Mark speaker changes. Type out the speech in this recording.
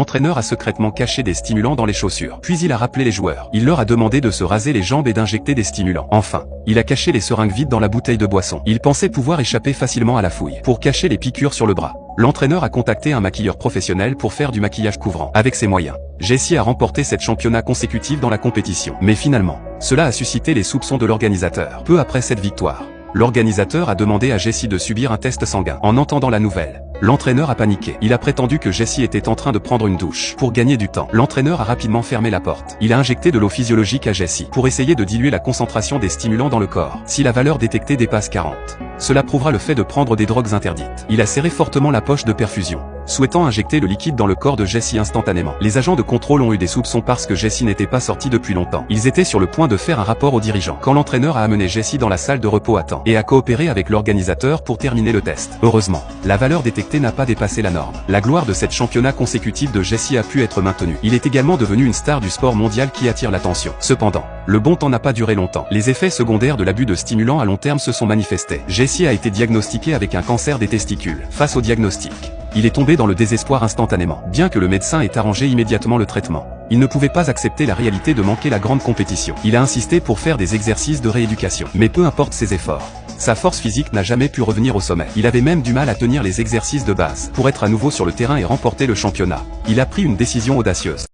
Speaker 1: L'entraîneur a secrètement caché des stimulants dans les chaussures. Puis il a rappelé les joueurs. Il leur a demandé de se raser les jambes et d'injecter des stimulants. Enfin, il a caché les seringues vides dans la bouteille de boisson. Il pensait pouvoir échapper facilement à la fouille. Pour cacher les piqûres sur le bras, l'entraîneur a contacté un maquilleur professionnel pour faire du maquillage couvrant. Avec ses moyens, Jessie a remporté 7 championnats consécutifs dans la compétition. Mais finalement, cela a suscité les soupçons de l'organisateur. Peu après cette victoire, l'organisateur a demandé à Jessie de subir un test sanguin. En entendant la nouvelle, l'entraîneur a paniqué. Il a prétendu que Jessie était en train de prendre une douche. Pour gagner du temps, l'entraîneur a rapidement fermé la porte. Il a injecté de l'eau physiologique à Jessie pour essayer de diluer la concentration des stimulants dans le corps. Si la valeur détectée dépasse 40, cela prouvera le fait de prendre des drogues interdites. Il a serré fortement la poche de perfusion, souhaitant injecter le liquide dans le corps de Jessie instantanément. Les agents de contrôle ont eu des soupçons parce que Jessie n'était pas sortie depuis longtemps. Ils étaient sur le point de faire un rapport aux dirigeants quand l'entraîneur a amené Jessie dans la salle de repos à temps et a coopéré avec l'organisateur pour terminer le test. Heureusement, la valeur détectée n'a pas dépassé la norme. La gloire de 7 championnats consécutifs de Jessie a pu être maintenue. Il est également devenu une star du sport mondial qui attire l'attention. Cependant, le bon temps n'a pas duré longtemps. Les effets secondaires de l'abus de stimulants à long terme se sont manifestés. Jessie a été diagnostiqué avec un cancer des testicules. Face au diagnostic, il est tombé dans le désespoir instantanément. Bien que le médecin ait arrangé immédiatement le traitement, il ne pouvait pas accepter la réalité de manquer la grande compétition. Il a insisté pour faire des exercices de rééducation. Mais peu importe ses efforts, sa force physique n'a jamais pu revenir au sommet. Il avait même du mal à tenir les exercices de base. Pour être à nouveau sur le terrain et remporter le championnat, il a pris une décision audacieuse.